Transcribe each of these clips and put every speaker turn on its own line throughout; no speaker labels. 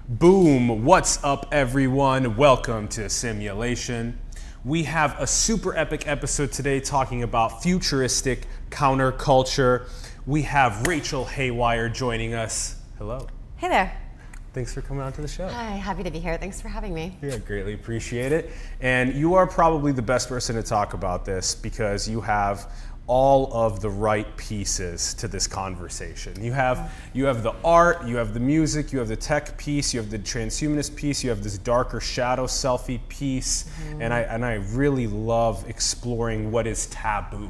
Boom! What's up, everyone? Welcome to Simulation. We have a super epic episode today talking about futuristic counterculture. We have Rachel Haywire joining us. Hello.
Hey there.
Thanks for coming on to the show.
Hi, happy to be here. Thanks for having me.
Yeah, greatly appreciate it. And you are probably the best person to talk about this because you have all of the right pieces to this conversation. You have the art, you have the music, you have the tech piece, you have the transhumanist piece, you have this darker shadow selfie piece, and I really love exploring what is taboo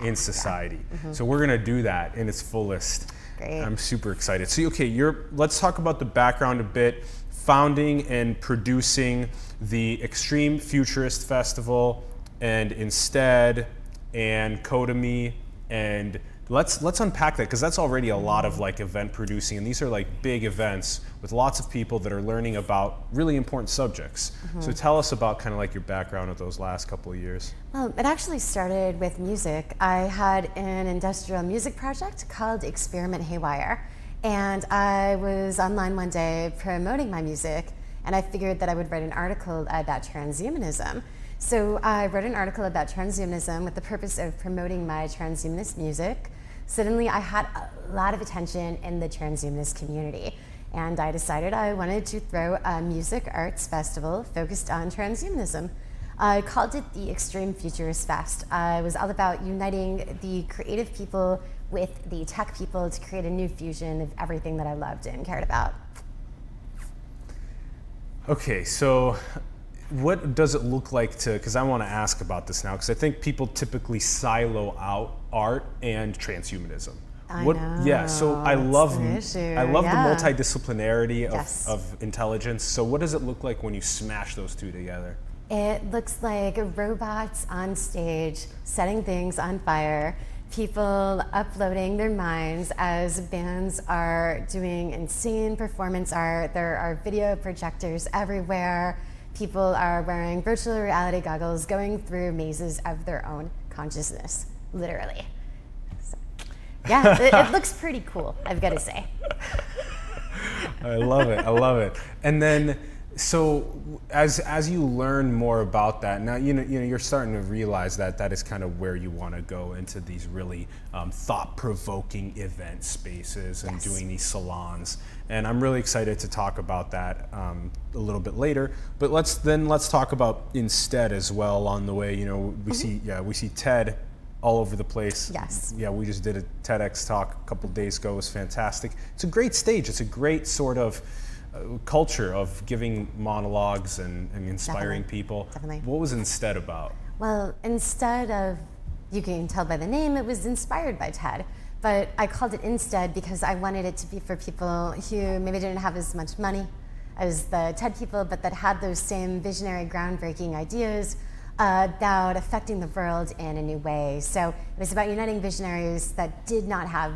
in society. So we're gonna do that in its fullest.
Great.
I'm super excited. So okay, let's talk about the background a bit. Founding and producing the Extreme Futurist Festival and Instead and Codemy, and let's unpack that because that's already a lot of like event producing, and these are like big events with lots of people that are learning about really important subjects. So tell us about kind of like your background of those last couple of years.
Well, it actually started with music. I had an industrial music project called Experiment Haywire, and I was online one day promoting my music, and I figured that I would write an article about transhumanism. So I wrote an article about transhumanism with the purpose of promoting my transhumanist music. Suddenly I had a lot of attention in the transhumanist community, and I decided I wanted to throw a music arts festival focused on transhumanism. I called it the Extreme Futurist Fest. I was all about uniting the creative people with the tech people to create a new fusion of everything that I loved and cared about.
Okay, so what does it look like to, because I want to ask about this now, because I think people typically silo out art and transhumanism.
I know.
Yeah, so I love the multidisciplinarity of intelligence. So what does it look like when you smash those two together?
It looks like robots on stage setting things on fire, people uploading their minds as bands are doing insane performance art. There are video projectors everywhere. People are wearing virtual reality goggles, going through mazes of their own consciousness, literally. So, yeah, it looks pretty cool, I've got to say.
I love it. I love it. And then, so as you learn more about that, now you're starting to realize that that is kind of where you want to go into these really thought-provoking event spaces and doing these salons. And I'm really excited to talk about that a little bit later. But let's talk about Instead as well on the way. You know, we see TED all over the place.
Yes.
Yeah, we just did a TEDx talk a couple days ago. It was fantastic. It's a great stage. It's a great sort of culture of giving monologues and inspiring people.
Definitely.
What was Instead about?
Well, instead of, you can tell by the name, it was inspired by TED. But I called it Instead because I wanted it to be for people who maybe didn't have as much money as the TED people, but that had those same visionary, groundbreaking ideas about affecting the world in a new way. So it was about uniting visionaries that did not have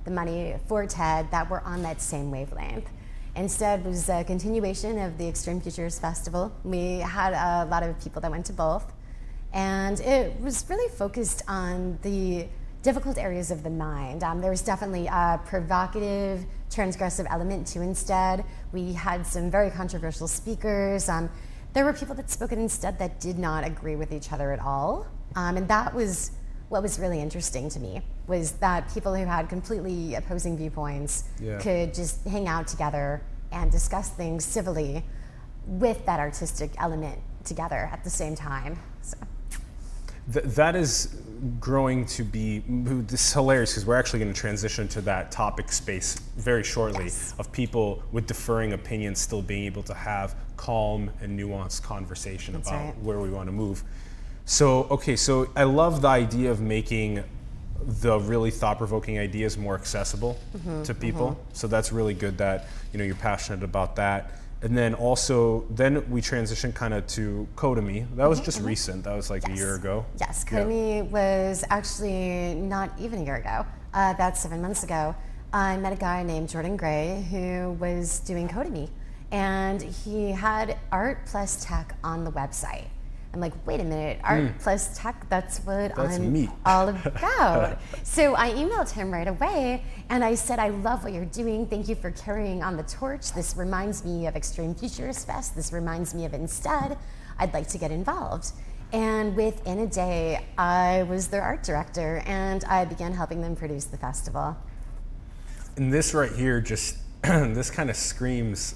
the money for TED that were on that same wavelength. Instead was a continuation of the Extreme Futurist Festival. We had a lot of people that went to both, and it was really focused on the difficult areas of the mind. There was definitely a provocative, transgressive element to Instead. We had some very controversial speakers. There were people that spoke at Instead that did not agree with each other at all, and that was what was really interesting to me, was that people who had completely opposing viewpoints could just hang out together and discuss things civilly with that artistic element together at the same time. So.
That is growing to be, this is hilarious because we're actually going to transition to that topic space very shortly of people with differing opinions still being able to have calm and nuanced conversation about where we want to move. So, okay, so I love the idea of making the really thought-provoking ideas more accessible to people. So that's really good that you're passionate about that. And then also, then we transitioned kind of to Codemy. That was just recent. That was like a year ago.
Yes, Codemy was actually not even a year ago. About 7 months ago, I met a guy named Jordan Gray who was doing Codemy. And he had art plus tech on the website. I'm like, wait a minute, art plus tech, that's what I'm
me.
all about. So I emailed him right away and I said, I love what you're doing. Thank you for carrying on the torch. This reminds me of Extreme Futurist Fest. This reminds me of Instead. I'd like to get involved. And within a day, I was their art director and I began helping them produce the festival.
And this right here just, this kind of screams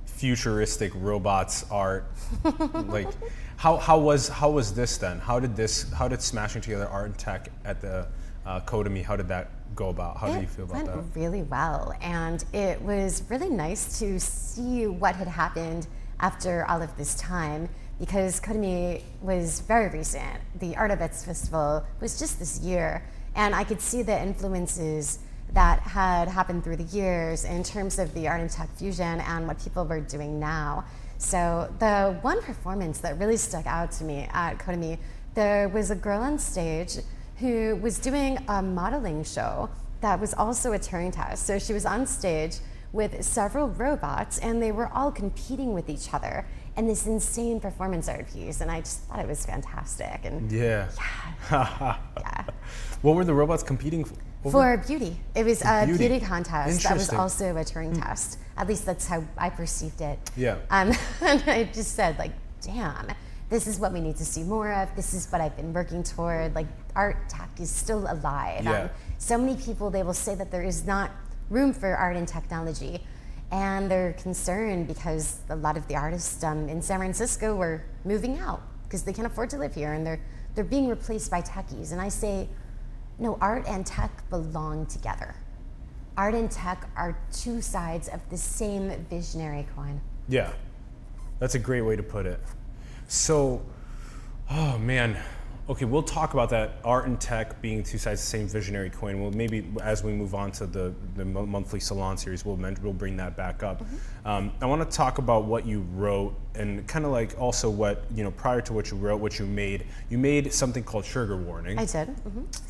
futuristic robots art. Like, how was this then? How did smashing together art and tech at the Codemy, how did that go about? How do you feel about that?
It went really well, and it was really nice to see what had happened after all of this time, because Codemy was very recent. The Art of Bits Festival was just this year, and I could see the influences that had happened through the years in terms of the art and tech fusion and what people were doing now. So the one performance that really stuck out to me at Codemy, there was a girl on stage who was doing a modeling show that was also a Turing test. So she was on stage with several robots and they were all competing with each other in this insane performance art piece, and I just thought it was fantastic. And
yeah.
Yeah.
What were the robots competing for?
For beauty. It was a beauty contest that was
Interesting.
also a Turing test. At least that's how I perceived it.
Yeah.
And I just said, like, damn, this is what we need to see more of. This is what I've been working toward. Like, art tech is still alive.
Yeah.
So many people, they will say that there is not room for art and technology. And they're concerned because a lot of the artists in San Francisco were moving out because they can't afford to live here, and they're being replaced by techies. And I say, no, art and tech belong together. Art and tech are two sides of the same visionary coin.
Yeah, that's a great way to put it. So, oh man, okay, we'll talk about that, art and tech being two sides of the same visionary coin. Well, maybe as we move on to the monthly salon series, we'll bring that back up. I want to talk about what you wrote and kind of like also what, prior to what you wrote, what you made something called Trigger Warning.
I did.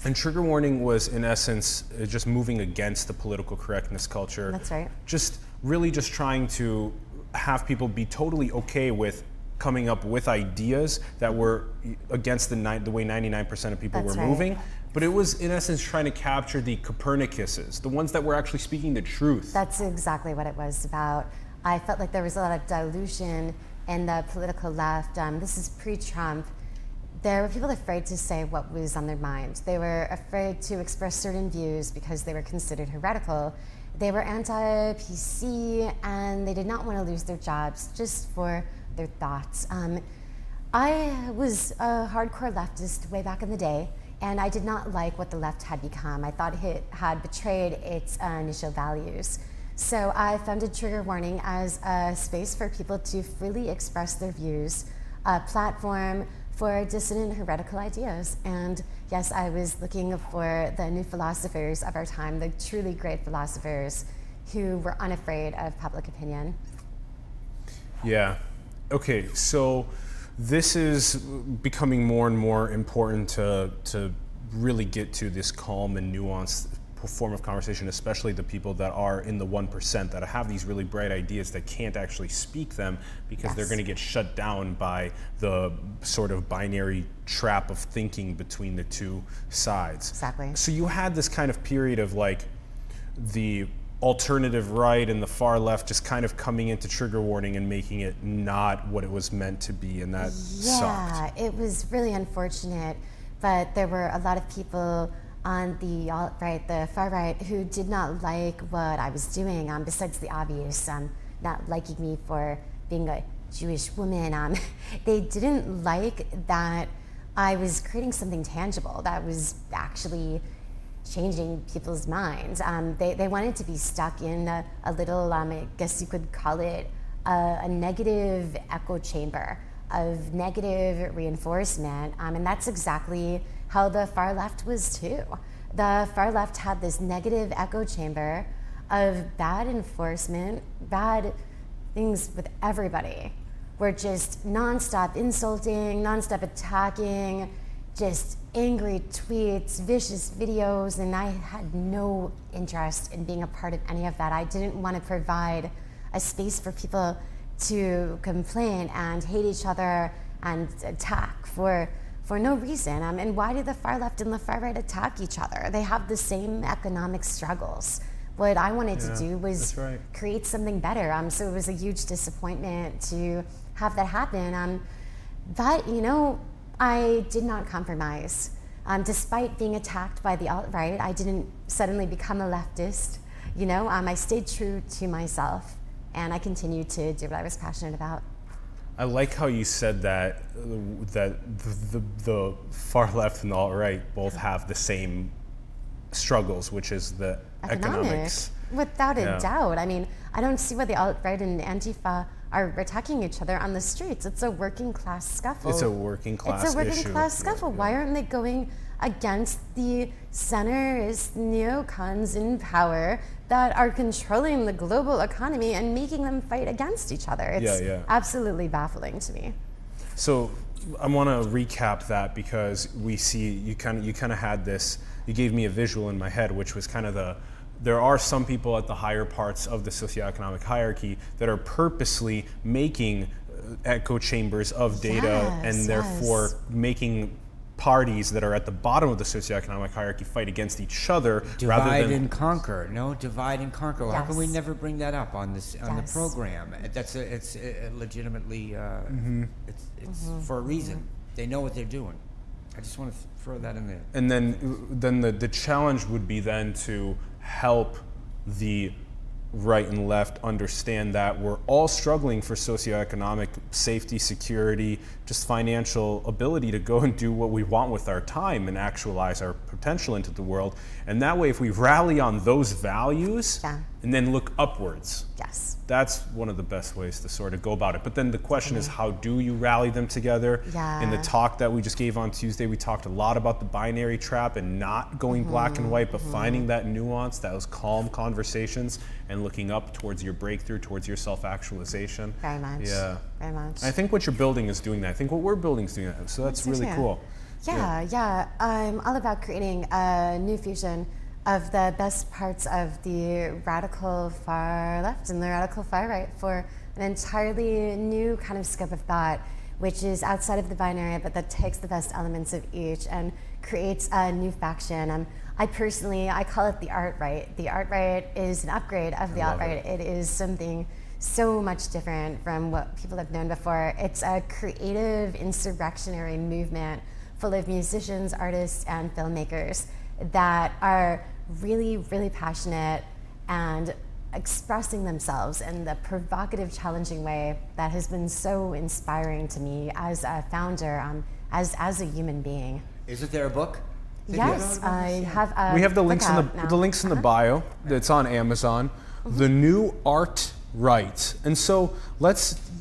And Trigger Warning was, in essence, just moving against the political correctness culture.
That's right.
Just really just trying to have people be totally okay with coming up with ideas that were against the way 99% of people
That's
were
right.
moving. But it was, in essence, trying to capture the Copernicuses, the ones that were actually speaking the truth.
That's exactly what it was about. I felt like there was a lot of dilution in the political left. This is pre-Trump. There were people afraid to say what was on their mind. They were afraid to express certain views because they were considered heretical. They were anti-PC, and they did not want to lose their jobs just for their thoughts. I was a hardcore leftist way back in the day, and I did not like what the left had become. I thought it had betrayed its initial values. So I founded Trigger Warning as a space for people to freely express their views, a platform for dissident heretical ideas. And yes, I was looking for the new philosophers of our time, the truly great philosophers who were unafraid of public opinion.
Yeah. Okay, so this is becoming more and more important to really get to this calm and nuanced form of conversation, especially the people that are in the 1% that have these really bright ideas that can't actually speak them because
Yes.
they're going to get shut down by the sort of binary trap of thinking between the two sides.
Exactly.
So you had this kind of period of like the alternative right and the far left just kind of coming into Trigger Warning and making it not what it was meant to be, and that sucked.
Yeah, it was really unfortunate, but there were a lot of people on the alt-right, the far right, who did not like what I was doing, besides the obvious, not liking me for being a Jewish woman. They didn't like that I was creating something tangible that was actually changing people's minds. They wanted to be stuck in a little, I guess you could call it a negative echo chamber of negative reinforcement, and that's exactly how the far left was too. The far left had this negative echo chamber of bad enforcement, bad things with everybody. We're just nonstop insulting, nonstop attacking, just angry tweets, vicious videos, and I had no interest in being a part of any of that. I didn't want to provide a space for people to complain and hate each other and attack for no reason. And why do the far left and the far right attack each other? They have the same economic struggles. What I wanted to do was create something better. So it was a huge disappointment to have that happen. But, you know, I did not compromise. Despite being attacked by the alt-right, I didn't suddenly become a leftist. You know, I stayed true to myself, and I continued to do what I was passionate about.
I like how you said that the far left and the alt-right both have the same struggles, which is the economics.
Without a doubt. I mean, I don't see why the alt-right and Antifa are attacking each other on the streets. It's a working class scuffle.
It's a working class issue.
It's a working class scuffle. Why aren't they going against the centrist neocons in power that are controlling the global economy and making them fight against each other? It's absolutely baffling to me.
So I want to recap that, because we see you kind of had this. You gave me a visual in my head, which was kind of there are some people at the higher parts of the socioeconomic hierarchy that are purposely making echo chambers of data, and therefore making parties that are at the bottom of the socioeconomic hierarchy fight against each other.
Divide and conquer. No, divide and conquer. How can we never bring that up on this the program? It's legitimately it's for a reason. They know what they're doing. I just want to throw that in there.
And then the challenge would be then to help the right and left understand that we're all struggling for socioeconomic safety, security, just financial ability to go and do what we want with our time and actualize our potential into the world. And that way, if we rally on those values and then look upwards, that's one of the best ways to sort of go about it. But then the question is, how do you rally them together? In the talk that we just gave on Tuesday, we talked a lot about the binary trap and not going black and white, but finding that nuance, those calm conversations, and looking up towards your breakthrough, towards your self-actualization.
Very much.
Yeah.
Very much.
I think what you're building is doing that. I think what we're building is doing that. So that's really cool.
Yeah. I'm all about creating a new fusion of the best parts of the radical far left and the radical far right for an entirely new kind of scope of thought, which is outside of the binary, but that takes the best elements of each and creates a new faction. I call it the art right. The art right is an upgrade of the alt right. It is something so much different from what people have known before. It's a creative, insurrectionary movement full of musicians, artists, and filmmakers that are really, really passionate and expressing themselves in the provocative, challenging way that has been so inspiring to me as a founder, as a human being.
Isn't there a book?
Yes, I have a
We have the links in the bio. It's on Amazon. The New Art Right. And so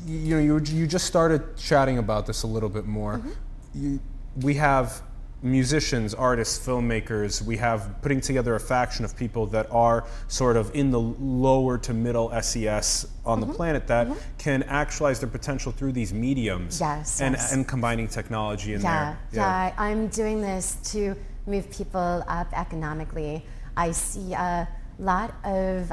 you just started chatting about this a little bit more. We have musicians, artists, filmmakers. We have putting together a faction of people that are sort of in the lower to middle SES on the planet that can actualize their potential through these mediums and combining technology in there.
Yeah, I'm doing this to move people up economically. I see a lot of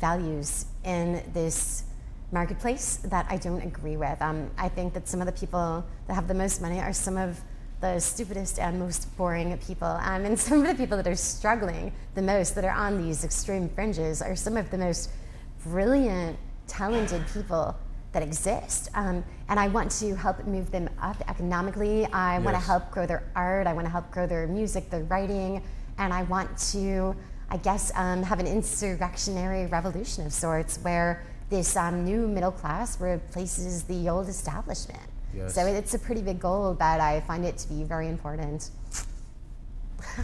values in this marketplace that I don't agree with. I think that some of the people that have the most money are some of the stupidest and most boring people. And some of the people that are struggling the most, that are on these extreme fringes, are some of the most brilliant, talented people that exist. And I want to help move them up economically. I want to help grow their art. I want to help grow their music, their writing. And I want to, I guess, have an insurrectionary revolution of sorts where this new middle class replaces the old establishment. So it's a pretty big goal, but I find it to be very important.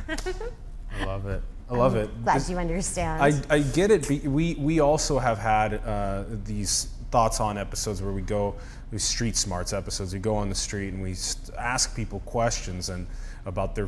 I love it. I love it.
Glad you understand.
I get it. We also have had these thoughts on episodes where we go, these street smarts episodes. We go on the street and we ask people questions and about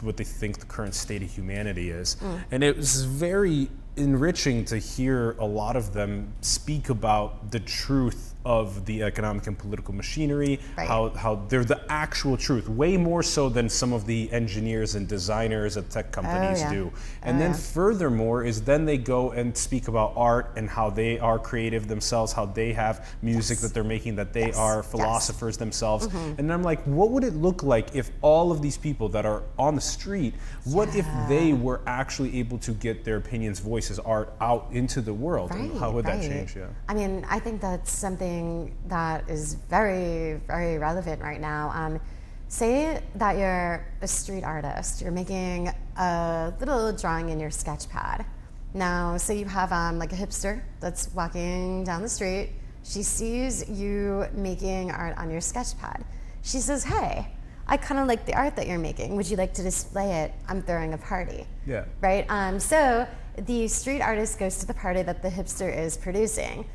what they think the current state of humanity is. And it was very enriching to hear a lot of them speak about the truth of the economic and political machinery, how they're the actual truth, way more so than some of the engineers and designers at tech companies do. And then furthermore is then they go and speak about art and how they are creative themselves, how they have music that they're making, that they are philosophers themselves. And I'm like, what would it look like if all of these people that are on the street, what if they were actually able to get their opinions, voices, art out into the world? And how would that change?
I mean, I think that's something that is very, very relevant right now. Say that you're a street artist, you're making a little drawing in your sketch pad. Now, say you have like a hipster that's walking down the street. She sees you making art on your sketch pad. She says, hey, I kind of like the art that you're making. Would you like to display it? I'm throwing a party.
Yeah.
Right? So the street artist goes to the party that the hipster is producing.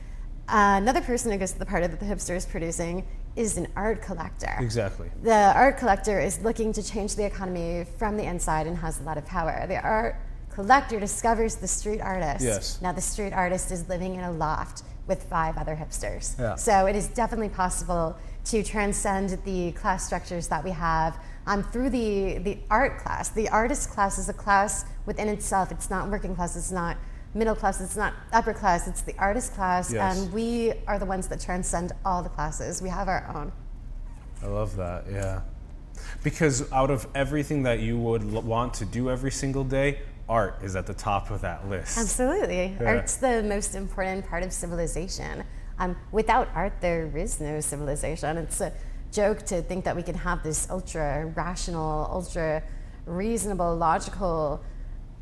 Another person who goes to the party that the hipster is producing is an art collector.
Exactly.
The art collector is looking to change the economy from the inside and has a lot of power. The art collector discovers the street artist.
Yes.
Now the street artist is living in a loft with 5 other hipsters.
Yeah.
So it is definitely possible to transcend the class structures that we have through the art class. The artist class is a class within itself. It's not working class, it's not middle class, it's not upper class, it's the artist class, and we are the ones that transcend all the classes. We have our own.
I love that, yeah. Because out of everything that you would want to do every single day, art is at the top of that list.
Absolutely.
Yeah.
Art's the most important part of civilization. Without art, there is no civilization. It's a joke to think that we can have this ultra-rational, ultra-reasonable, logical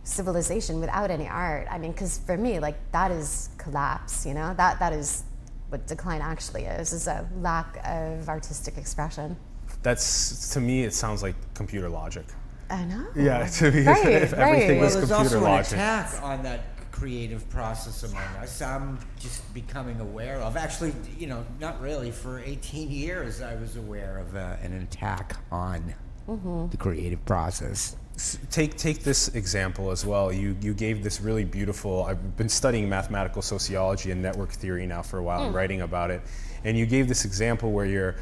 civilization without any art. I mean, because for me, like, that is collapse, you know? That is what decline actually is a lack of artistic expression.
That's, to me, it sounds like computer logic.
I know.
Yeah, to me, if everything was computer
there's also
logic.
an attack on that creative process among us. I'm just becoming aware of, actually, you know, not really, for 18 years I was aware of an attack on the creative process.
Take this example as well. You gave this really beautiful, I've been studying mathematical sociology and network theory now for a while and writing about it, and you gave this example where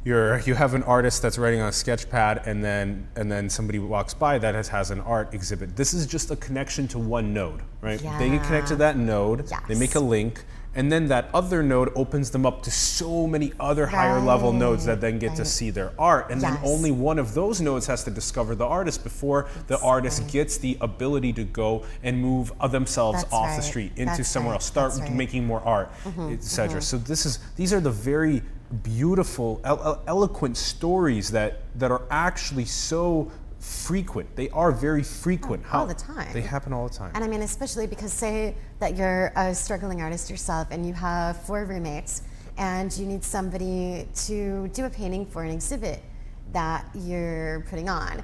you have an artist that's writing on a sketch pad, and then somebody walks by that has an art exhibit. This is just a connection to one node, right?
Yeah.
They get connected to that node, they make a link, and then that other node opens them up to so many other higher level nodes that then get to see their art, and then only one of those nodes has to discover the artist before the artist gets the ability to go and move themselves off the street into somewhere else, start making more art, etc. So these are the very beautiful, eloquent stories that are actually so frequent. They are very frequent.
All the time.
They happen all the time.
And I mean, especially because say that you're a struggling artist yourself and you have 4 roommates and you need somebody to do a painting for an exhibit that you're putting on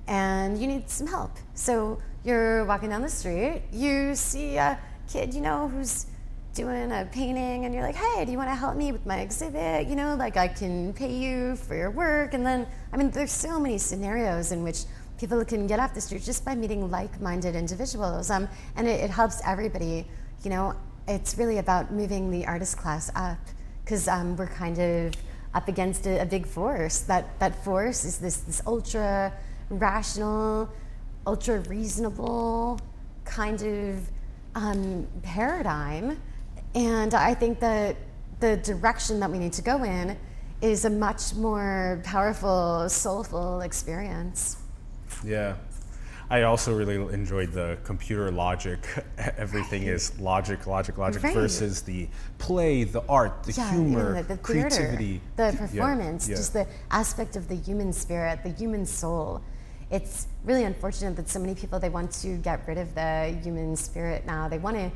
and you need some help. So you're walking down the street, you see a kid, you know, who's doing a painting and you're like, hey, do you want to help me with my exhibit? You know, like I can pay you for your work. And then, I mean, there's so many scenarios in which people can get off the street just by meeting like-minded individuals. And it helps everybody. You know, it's really about moving the artist class up because we're kind of up against a big force. That force is this ultra-rational, ultra-reasonable kind of paradigm. And I think that the direction that we need to go in is a much more powerful, soulful experience.
Yeah. I also really enjoyed the computer logic. Everything is logic versus the play, the art, the humor,
the
creativity.
Theater, the performance, just the aspect of the human spirit, the human soul. It's really unfortunate that so many people, they want to get rid of the human spirit now. They want to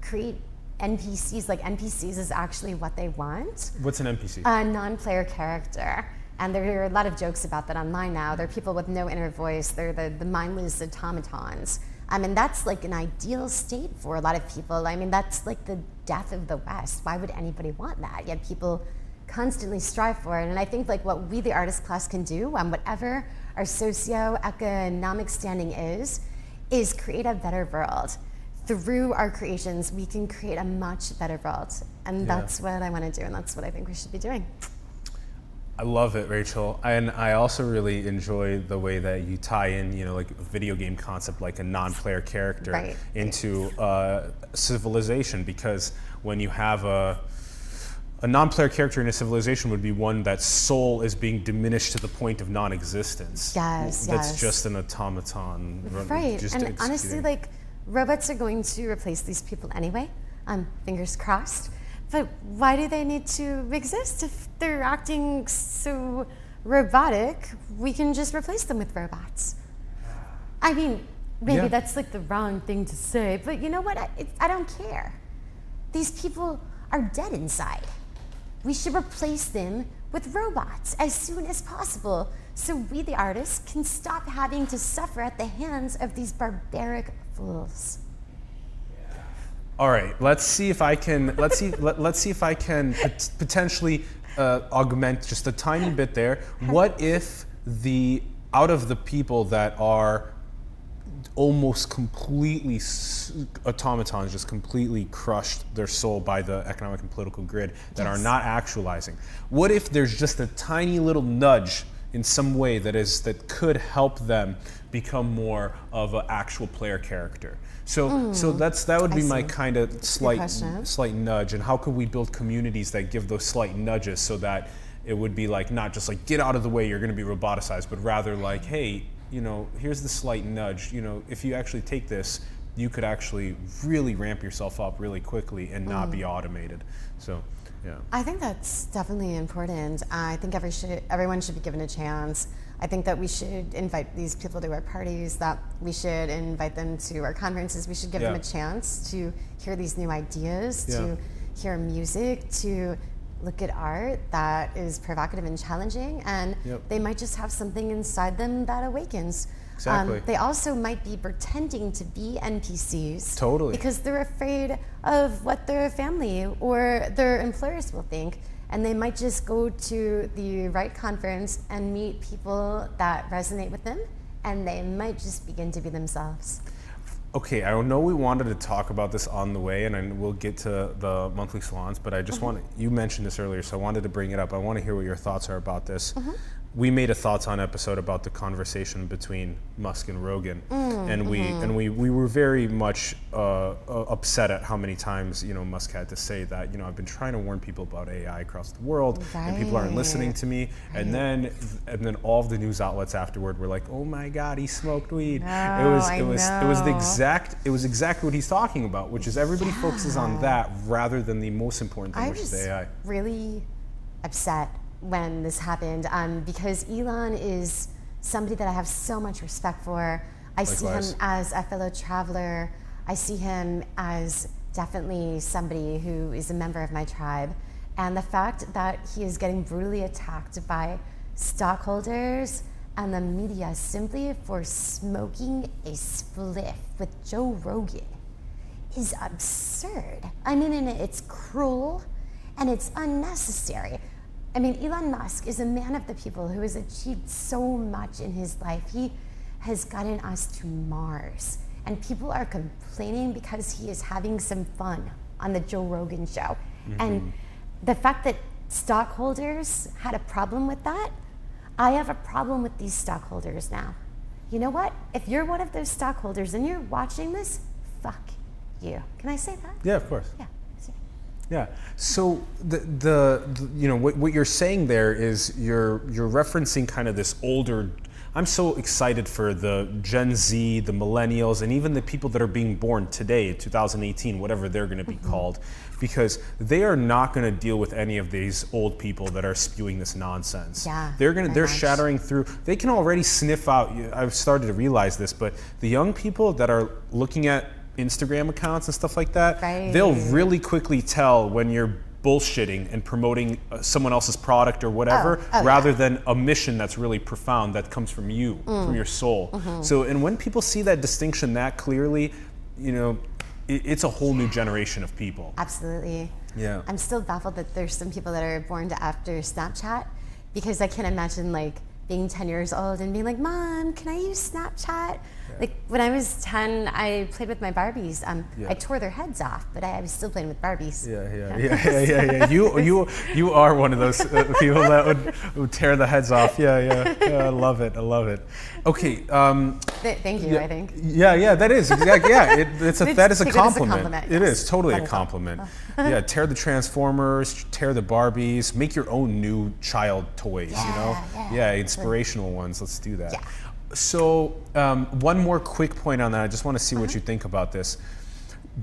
create NPCs, like NPCs is actually what they want.
What's an NPC?
A non-player character. And there are a lot of jokes about that online now. They're people with no inner voice. They're the mindless automatons. I mean, that's like an ideal state for a lot of people. I mean, that's like the death of the West. Why would anybody want that? Yet people constantly strive for it. And I think like what we, the artist class, can do, whatever our socio-economic standing is create a better world through our creations, we can create a much better world. And that's what I want to do, and that's what I think we should be doing.
I love it, Rachel. And I also really enjoy the way that you tie in, you know, like a video game concept, like a non-player character into civilization, because when you have a non-player character in a civilization would be one that soul is being diminished to the point of non-existence. That's just an automaton.
Right, and honestly, like, robots are going to replace these people anyway, fingers crossed. But why do they need to exist if they're acting so robotic? We can just replace them with robots. I mean, maybe that's like the wrong thing to say, but you know what? I don't care. These people are dead inside. We should replace them with robots as soon as possible, so we, the artists, can stop having to suffer at the hands of these barbaric fools.
All right, let's see if I can. Let's see if I can potentially augment just a tiny bit there. What if out of the people that are almost completely automatons, just completely crushed their soul by the economic and political grid, that are not actualizing? What if there's just a tiny little nudge in some way that could help them become more of an actual player character? So that would be my kind of slight nudge. And how could we build communities that give those slight nudges so that it would be like, not just like, get out of the way, you're going to be roboticized, but rather like, hey, you know, here's the slight nudge. You know, if you actually take this, you could actually really ramp yourself up really quickly and not be automated. So, yeah.
I think that's definitely important. I think everyone should be given a chance. I think that we should invite these people to our parties, that we should invite them to our conferences. We should give them a chance to hear these new ideas, to hear music, to look at art that is provocative and challenging, and they might just have something inside them that awakens.
Exactly.
They also might be pretending to be NPCs.
Totally.
Because they're afraid of what their family or their employers will think. And they might just go to the right conference and meet people that resonate with them, and they might just begin to be themselves.
Okay, I know we wanted to talk about this on the way, and we'll get to the monthly salons, but I just you mentioned this earlier, so I wanted to bring it up. I want to hear what your thoughts are about this. We made a Thoughts On episode about the conversation between Musk and Rogan, and we were very much upset at how many times, you know, Musk had to say that, you know, I've been trying to warn people about AI across the world, and people aren't listening to me. And then all of the news outlets afterward were like, oh my God, he smoked weed. It was exactly what he's talking about, which is everybody focuses on that rather than the most important thing, which is AI.
I was really upset when this happened, because Elon is somebody that I have so much respect for. I see him as a fellow traveler. I see him as definitely somebody who is a member of my tribe. And the fact that he is getting brutally attacked by stockholders and the media simply for smoking a spliff with Joe Rogan is absurd. I mean, and it's cruel and it's unnecessary. I mean, Elon Musk is a man of the people who has achieved so much in his life. He has gotten us to Mars, and people are complaining because he is having some fun on the Joe Rogan show. And the fact that stockholders had a problem with that, I have a problem with these stockholders now. You know what? If you're one of those stockholders and you're watching this, fuck you. Can I say that?
Yeah, of course.
Yeah.
Yeah. So the you know what you're saying there is you're referencing kind of this older. I'm so excited for the Gen Z, the millennials, and even the people that are being born today, 2018, whatever they're going to be called, because they are not going to deal with any of these old people that are spewing this nonsense.
Yeah,
they're shattering through. They can already sniff out. I've started to realize this, but the young people that are looking at Instagram accounts and stuff like that, they'll really quickly tell when you're bullshitting and promoting someone else's product or whatever, rather than a mission that's really profound that comes from you, from your soul. So, and when people see that distinction that clearly, you know, it's a whole new generation of people.
Absolutely.
Yeah.
I'm still baffled that there's some people that are born after Snapchat, because I can't imagine like being 10 years old and being like, Mom, can I use Snapchat? Like when I was 10, I played with my Barbies. I tore their heads off, but I was still playing with Barbies.
Yeah. You are one of those people that would tear the heads off. Yeah. I love it. Okay.
Thank you. I think.
Yeah. That is exactly. Yeah. That is a compliment. It
yes.
is totally a compliment. Yeah. Tear the Transformers. Tear the Barbies. Make your own new child toys. Yeah. Inspirational ones. Let's do that. Yeah. So one more quick point on that. I just want to see what you think about this.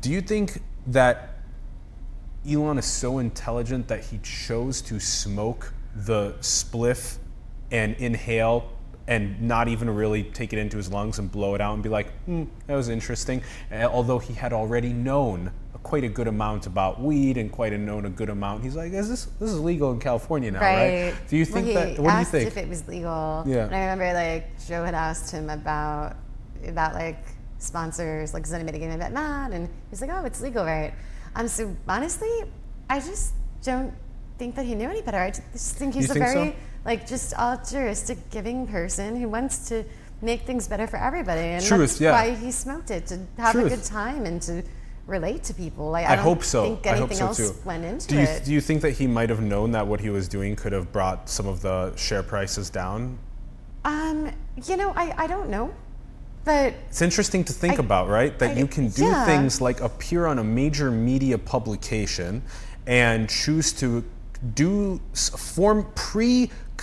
Do you think that Elon is so intelligent that he chose to smoke the spliff and inhale and not even really take it into his lungs and blow it out and be like, that was interesting, although he had already known quite a good amount about weed and quite a good amount. He's like, this is legal in California now, right? Do you think that? What do you think?
If it was legal.
Yeah.
And I remember like Joe had asked him about like sponsors, like, is anybody getting about that? And he's like, oh, it's legal, right? So honestly, I just don't think that he knew any better. I just think he's very like just altruistic, giving person who wants to make things better for everybody, and that's why he smoked it, to have a good time and to relate to people. Like, I don't think anything else went into it.
Do you think that he might have known that what he was doing could have brought some of the share prices down?
I don't know. But
it's interesting to think about, right? That you can do things like appear on a major media publication and choose to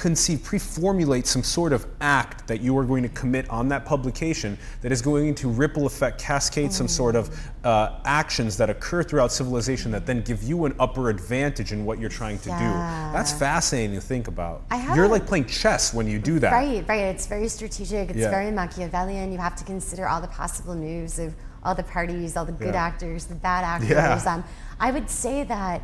pre-formulate some sort of act that you are going to commit on that publication that is going to ripple effect, cascade some sort of actions that occur throughout civilization that then give you an upper advantage in what you're trying to do. That's fascinating to think about. You're like playing chess when you do that.
Right. It's very strategic. It's very Machiavellian. You have to consider all the possible moves of all the parties, all the good actors, the bad actors. I would say that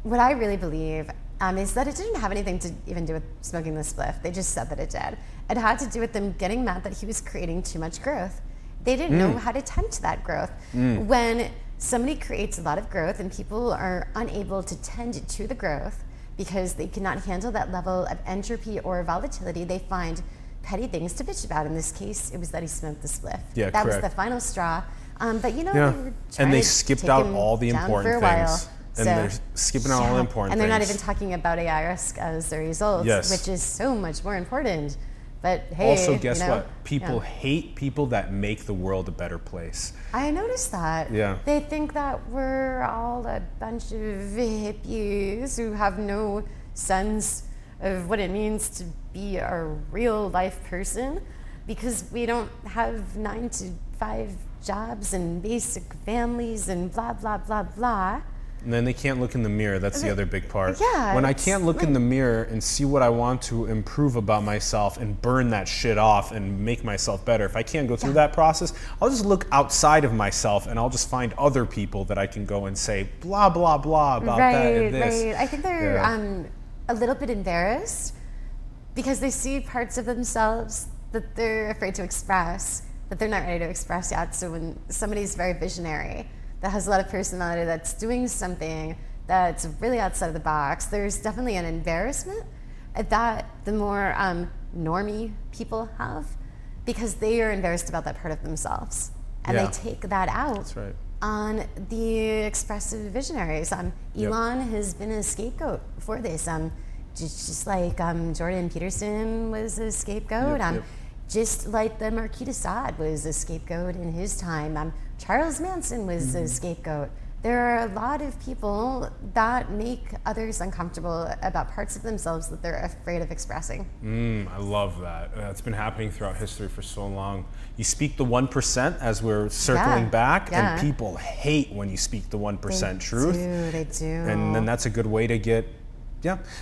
what I really believe is that it didn't have anything to even do with smoking the spliff. They just said that it did. It had to do with them getting mad that he was creating too much growth. They didn't know how to tend to that growth. When somebody creates a lot of growth and people are unable to tend to the growth because they cannot handle that level of entropy or volatility, they find petty things to bitch about. In this case, it was that he smoked the spliff. That was the final straw. But they were
and they skipped out all the important things. And they're skipping out all the important
things. And they're not
things.
even talking about AI risk as a result, which is so much more important. But hey,
also, guess what? People hate people that make the world a better place.
I noticed that. They think that we're all a bunch of hippies who have no sense of what it means to be a real life person, because we don't have 9-to-5 jobs and basic families and blah, blah, blah, blah.
And then they can't look in the mirror. That's the other big part. When I can't look in the mirror and see what I want to improve about myself and burn that shit off and make myself better, if I can't go through that process, I'll just look outside of myself and I'll just find other people that I can go and say blah, blah, blah about that and this.
I think they're a little bit embarrassed because they see parts of themselves that they're afraid to express, that they're not ready to express yet. So when somebody's very visionary, that has a lot of personality, that's doing something that's really outside of the box, there's definitely an embarrassment that the more normie people have, because they are embarrassed about that part of themselves. And they take that out on the expressive visionaries. Elon has been a scapegoat for this. Just like Jordan Peterson was a scapegoat. Just like the Marquis de Sade was a scapegoat in his time. Charles Manson was a scapegoat. There are a lot of people that make others uncomfortable about parts of themselves that they're afraid of expressing.
I love that. It's been happening throughout history for so long. You speak the 1% as we're circling back, and people hate when you speak the 1% truth.
They do.
And then that's a good way to get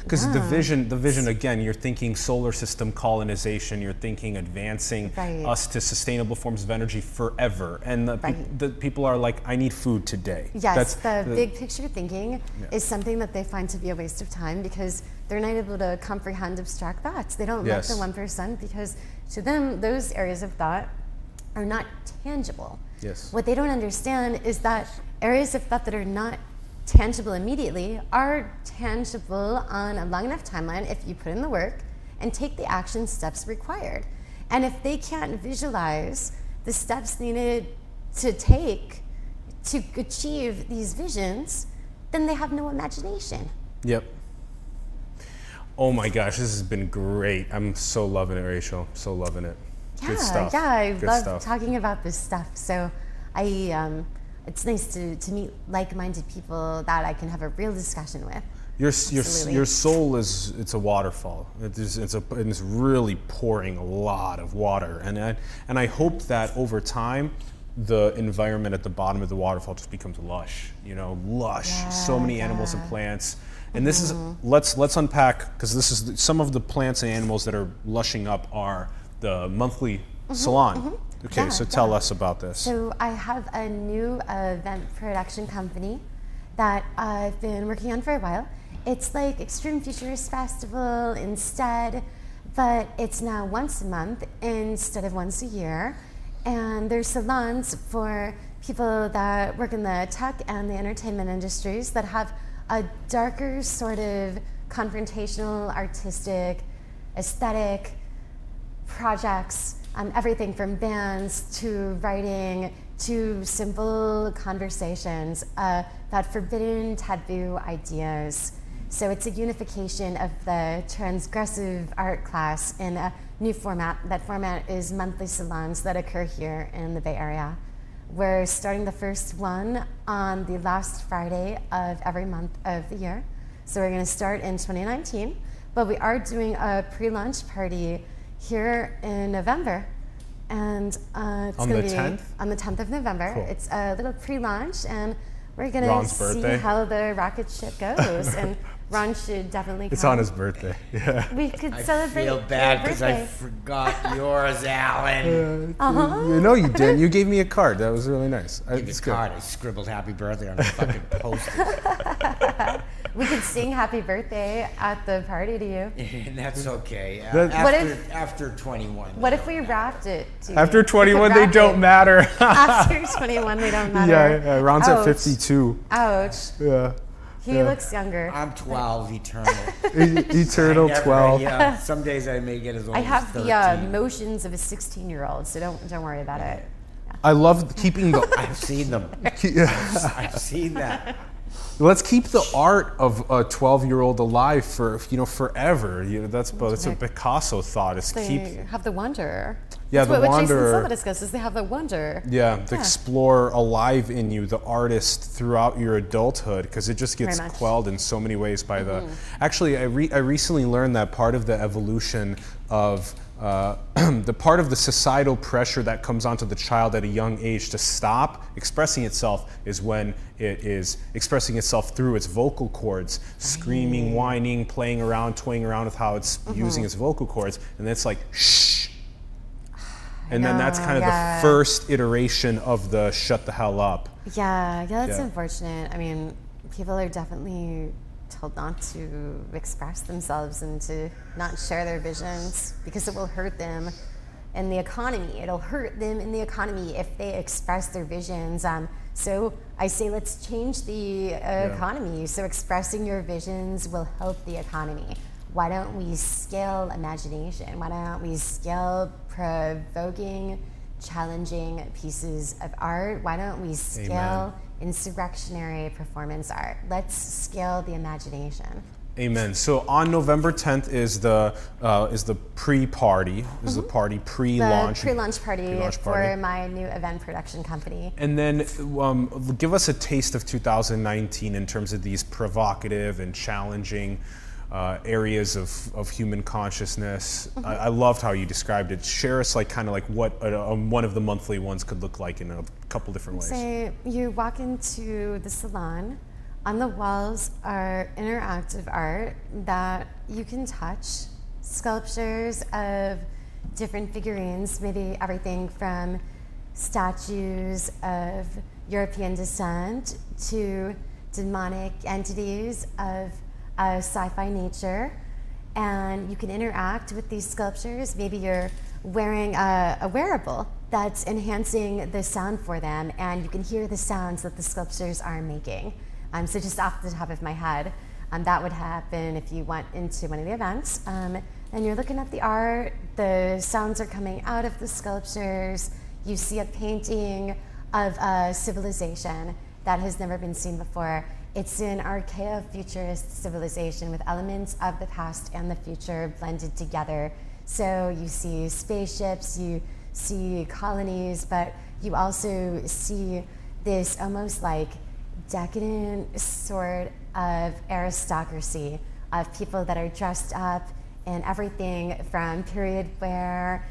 because the vision again, you're thinking solar system colonization, you're thinking advancing us to sustainable forms of energy forever, and the people are like, I need food today.
That's the big picture thinking is something that they find to be a waste of time, because they're not able to comprehend abstract thoughts. They don't like the 1%, because to them those areas of thought are not tangible. What they don't understand is that areas of thought that are not tangible immediately are tangible on a long enough timeline if you put in the work and take the action steps required. And if they can't visualize the steps needed to take to achieve these visions, then they have no imagination.
Yep. Oh my gosh, this has been great. I'm so loving it, Rachel. So loving it. Good stuff.
Yeah, I
Good
love
stuff.
talking about this stuff. So it's nice to meet like-minded people that I can have a real discussion with.
Your soul it's a waterfall. It's really pouring a lot of water, and I hope that over time, the environment at the bottom of the waterfall just becomes lush. Lush.
Yeah,
so many animals and plants. And this is let's unpack, because this is some of the plants and animals that are lushing up are the monthly salon. Okay, so tell us about this.
So I have a new event production company that I've been working on for a while. It's like Extreme Futurist Festival instead, but it's now once a month instead of once a year. And there's salons for people that work in the tech and the entertainment industries that have a darker sort of confrontational, artistic, aesthetic projects, everything from bands to writing to simple conversations about forbidden taboo ideas. So it's a unification of the transgressive art class in a new format. That format is monthly salons that occur here in the Bay Area. We're starting the first one on the last Friday of every month of the year. So we're going to start in 2019, but we are doing a pre-launch party here in November. And it's going to be
10th?
On the 10th of November.
Cool.
It's a little pre-launch, and we're going to
Ron's
see
birthday.
how the rocket ship goes. And Ron should definitely come.
It's on his birthday. Yeah.
We could celebrate.
I feel bad because I forgot yours, Alan.
You didn't. You gave me a card. That was really nice.
Give me a card. I scribbled "Happy Birthday" on the fucking post-it.
We could sing "Happy Birthday" at the party to you.
And that's okay. After 21.
What if we wrapped it?
After 21, they don't matter.
After 21, they don't matter.
Yeah, Ron's at 52.
Ouch.
Yeah.
He looks younger.
I'm 12, eternal.
Eternal 12.
Yeah, some days I may get as old
I
as
have
13.
the motions of a 16-year-old, so don't worry about it.
I love keeping the.
I've seen them. I've seen that.
Let's keep the art of a 12-year-old alive for forever. That's a Picasso thought. Is
They
keep.
have the wonder.
Yeah,
That's
the
what
wonder.
Jason Silva discusses. They have the wonder.
Yeah, to explore alive in you, the artist throughout your adulthood, because it just gets quelled in so many ways by the. Actually, I recently learned that part of the evolution of the part of the societal pressure that comes onto the child at a young age to stop expressing itself is when it is expressing itself through its vocal cords, screaming, whining, playing around, toying around with how it's using its vocal cords, and then it's like shh. And then that's kind of the first iteration of the shut the hell up.
Yeah, that's unfortunate. I mean, people are definitely told not to express themselves and to not share their visions because it will hurt them in the economy. It'll hurt them in the economy if they express their visions. So I say let's change the economy. So expressing your visions will help the economy. Why don't we scale imagination? Why don't we scale provoking, challenging pieces of art? Why don't we scale insurrectionary performance art? Let's scale the imagination.
Amen. So on November 10th is the pre-party, is the party pre-launch.
The pre-launch party for my new event production company.
And then give us a taste of 2019 in terms of these provocative and challenging areas of human consciousness. I loved how you described it. Share us what one of the monthly ones could look like in a couple different ways.
Say you walk into the salon. On the walls are interactive art that you can touch, sculptures of different figurines, maybe everything from statues of European descent to demonic entities of sci-fi nature. And you can interact with these sculptures. Maybe you're wearing a wearable that's enhancing the sound for them, and you can hear the sounds that the sculptures are making. So just off the top of my head, that would happen if you went into one of the events. and you're looking at the art, the sounds are coming out of the sculptures, you see a painting of a civilization that has never been seen before. It's an archaeo-futurist civilization with elements of the past and the future blended together. So you see spaceships, you see colonies, but you also see this almost like decadent sort of aristocracy of people that are dressed up in everything from period wear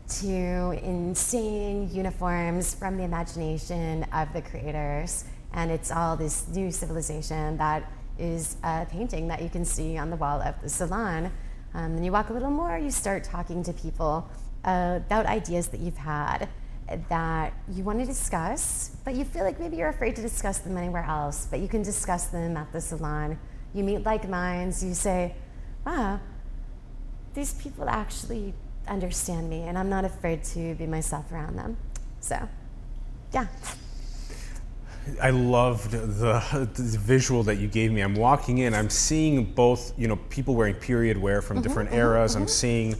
to insane uniforms from the imagination of the creators. And it's all this new civilization that is a painting that you can see on the wall of the salon. Then you walk a little more, you start talking to people about ideas that you've had that you want to discuss, but you feel like maybe you're afraid to discuss them anywhere else, but you can discuss them at the salon. You meet like minds, you say, wow, these people actually understand me, and I'm not afraid to be myself around them. So, yeah.
I loved the visual that you gave me. I'm walking in, I'm seeing both, people wearing period wear from different eras. I'm seeing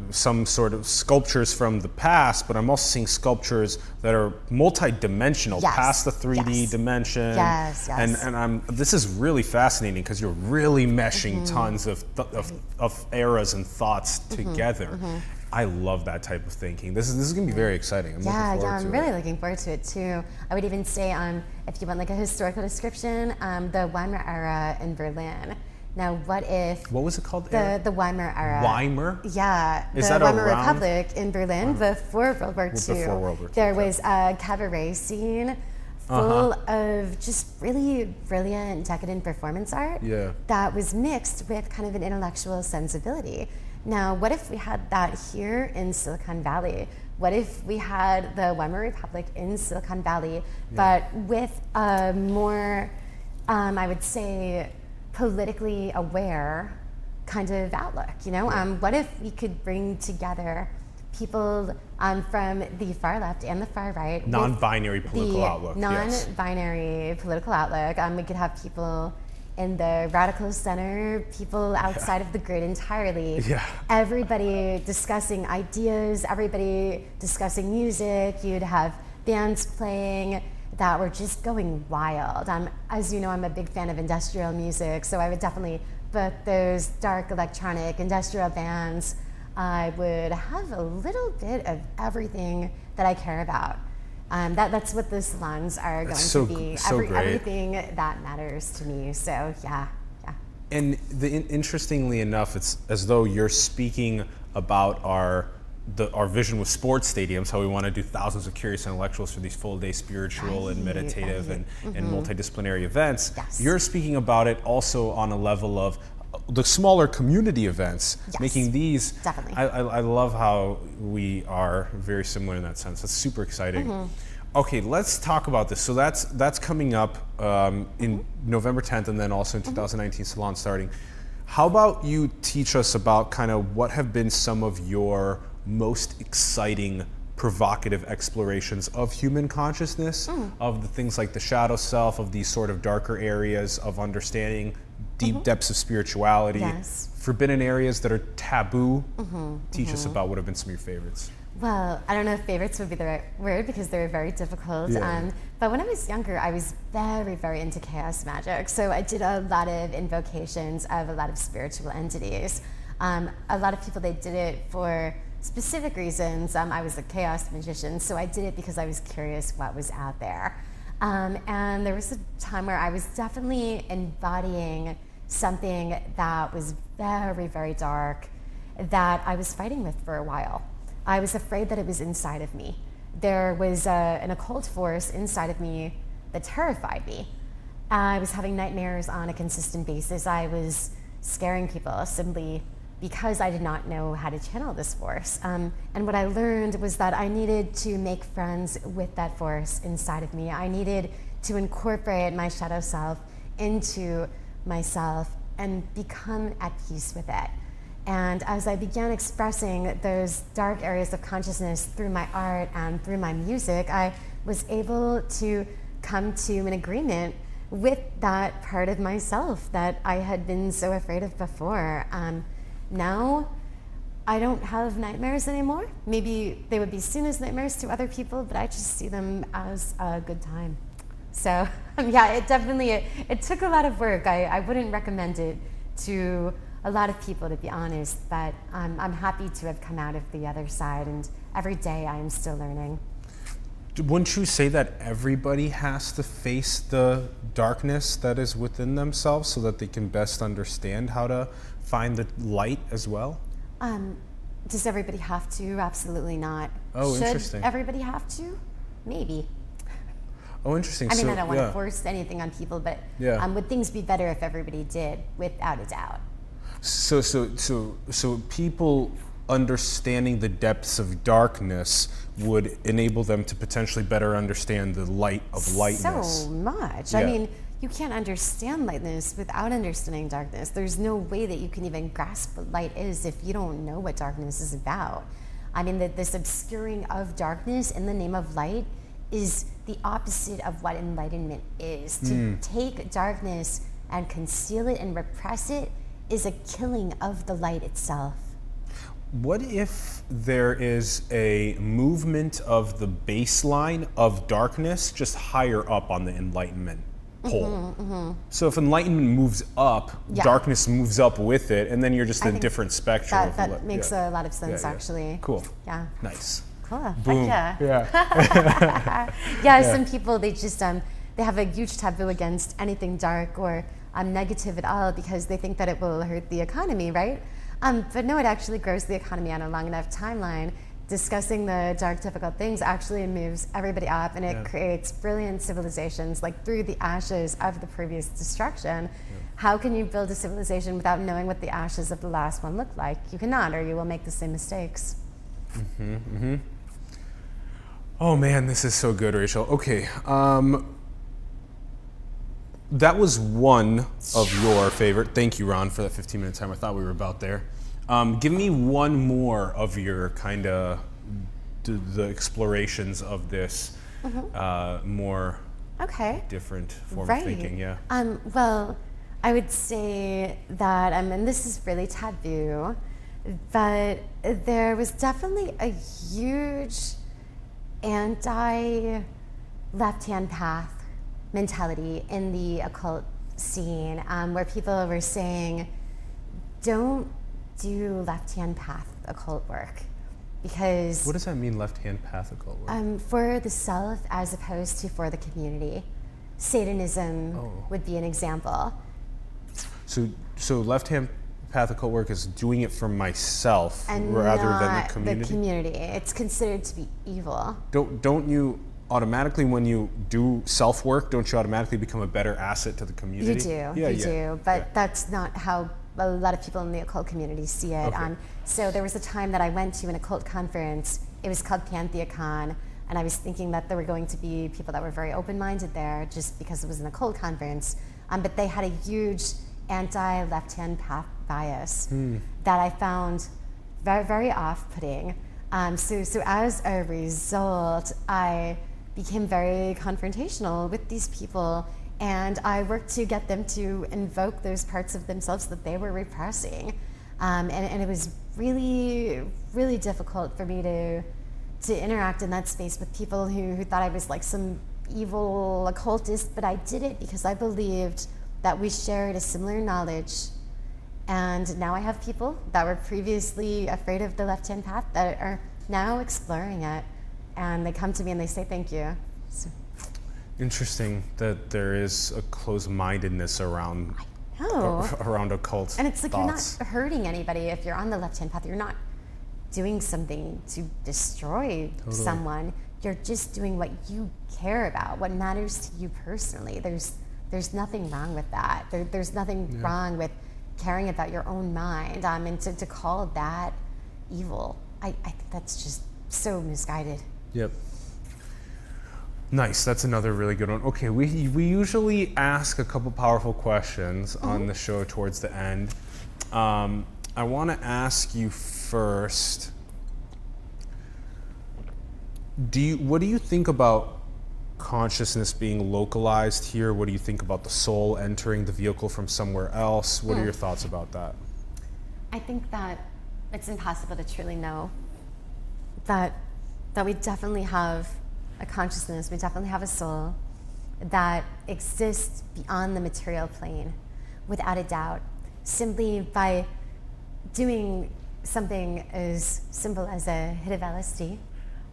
some sort of sculptures from the past, but I'm also seeing sculptures that are multi-dimensional, past the 3D dimension.
Yes.
And this is really fascinating because you're really meshing tons of eras and thoughts together. I love that type of thinking. This is going to be very exciting.
I'm really looking forward to it too. I would even say, if you want like a historical description, the Weimar era in Berlin. Now, what was it called? The Weimar era.
Weimar?
Yeah.
Is
the
that
Weimar
around?
Republic in Berlin before World War II.
Before World War II.
There was a cabaret scene full of just really brilliant, decadent performance art that was mixed with kind of an intellectual sensibility. Now, what if we had that here in Silicon Valley? What if we had the Weimar Republic in Silicon Valley, but with a more, I would say, politically aware kind of outlook, What if we could bring together people from the far left and the far right.
Non-binary political outlook.
Non-binary political outlook. We could have people in the radical center, people outside of the grid entirely. Everybody discussing ideas, everybody discussing music. You'd have bands playing that were just going wild. As you know, I'm a big fan of industrial music, so I would definitely book those dark electronic industrial bands. I would have a little bit of everything that I care about. That's what the salons are going to be. Everything that matters to me. So yeah.
And interestingly enough, it's as though you're speaking about our vision with sports stadiums, how we want to do thousands of curious intellectuals for these full-day spiritual and meditative and multidisciplinary events. You're speaking about it also on a level of the smaller community events, making these.
Definitely.
I love how we are very similar in that sense. That's super exciting. Okay, let's talk about this. So that's coming up in November 10th, and then also in 2019 Salon starting. How about you teach us about kind of what have been some of your most exciting, provocative explorations of human consciousness, of the things like the shadow self, of these sort of darker areas of understanding deep depths of spirituality, forbidden areas that are taboo. Teach us about what have been some of your favorites.
Well, I don't know if favorites would be the right word because they were very difficult. But when I was younger, I was very, very into chaos magic. So I did a lot of invocations of a lot of spiritual entities. A lot of people, they did it for specific reasons. I was a chaos magician, so I did it because I was curious what was out there. And there was a time where I was definitely embodying something that was very, very dark that I was fighting with for a while. I was afraid that it was inside of me. There was an occult force inside of me that terrified me. I was having nightmares on a consistent basis. I was scaring people simply because I did not know how to channel this force. And what I learned was that I needed to make friends with that force inside of me. I needed to incorporate my shadow self into myself and become at peace with it. And as I began expressing those dark areas of consciousness through my art and through my music, I was able to come to an agreement with that part of myself that I had been so afraid of before. Now I don't have nightmares anymore. Maybe they would be seen as nightmares to other people, but I just see them as a good time. So yeah, it definitely, it took a lot of work. I wouldn't recommend it to a lot of people, to be honest, but I'm happy to have come out of the other side, and every day I am still learning.
Wouldn't you say that everybody has to face the darkness that is within themselves so that they can best understand how to find the light as well?
Does everybody have to? Absolutely not.
Oh,
Should
interesting.
everybody have to? Maybe.
Oh, interesting.
I mean,
so,
I don't want to force anything on people, but would things be better if everybody did? Without a doubt.
So people understanding the depths of darkness would enable them to potentially better understand the light of lightness.
So much.
Yeah.
I mean, you can't understand lightness without understanding darkness. There's no way that you can even grasp what light is if you don't know what darkness is about. I mean, this obscuring of darkness in the name of light is the opposite of what enlightenment is. To take darkness and conceal it and repress it is a killing of the light itself.
What if there is a movement of the baseline of darkness just higher up on the enlightenment pole? So if enlightenment moves up, darkness moves up with it, and then you're just in a different spectrum.
That makes a lot of sense, actually.
Cool.
Yeah.
Nice.
Cool.
Boom.
Heck
Yeah.
Some people, they just they have a huge taboo against anything dark or negative at all because they think that it will hurt the economy, right? But no, it actually grows the economy on a long enough timeline. Discussing the dark, difficult things actually moves everybody up, and it creates brilliant civilizations, like through the ashes of the previous destruction. How can you build a civilization without knowing what the ashes of the last one look like? You cannot, or you will make the same mistakes.
Oh man, this is so good, Rachel. Okay, that was one of your favorite. Thank you, Ron, for that 15-minute time. I thought we were about there. Give me one more of your kind of the explorations of this more different form of thinking. Yeah.
Well, I would say that, and this is really taboo, but there was definitely a huge anti-left-hand path mentality in the occult scene, where people were saying, don't do left-hand path occult work, because...
What does that mean, left-hand path occult work?
For the self as opposed to for the community. Satanism would be an example.
So left-hand path occult work is doing it for myself
and
rather
not
than the community?
The community. It's considered to be evil.
Don't you automatically, when you do self-work, don't you automatically become a better asset to the community?
You do, you do, but that's not how a lot of people in the occult community see it. So there was a time that I went to an occult conference. It was called PantheaCon, and I was thinking that there were going to be people that were very open-minded there just because it was an occult conference, but they had a huge anti-left-hand path bias that I found very, very off-putting. So as a result, I became very confrontational with these people, and I worked to get them to invoke those parts of themselves that they were repressing. And it was really, really difficult for me to interact in that space with people who thought I was like some evil occultist, but I did it because I believed that we shared a similar knowledge. And now I have people that were previously afraid of the left-hand path that are now exploring it. And they come to me and they say, thank you. So.
Interesting that there is a closed-mindedness around occult
and it's like
thoughts.
You're not hurting anybody if you're on the left-hand path. You're not doing something to destroy someone. You're just doing what you care about, what matters to you personally. There's nothing wrong with that. There's nothing wrong with caring about your own mind. And to call that evil, I think that's just so misguided.
Yep. Nice. That's another really good one. Okay, we usually ask a couple powerful questions on the show towards the end. I want to ask you first. What do you think about consciousness being localized here? What do you think about the soul entering the vehicle from somewhere else? What are your thoughts about that?
I think that it's impossible to truly know that we definitely have a consciousness, we definitely have a soul that exists beyond the material plane, without a doubt. Simply by doing something as simple as a hit of LSD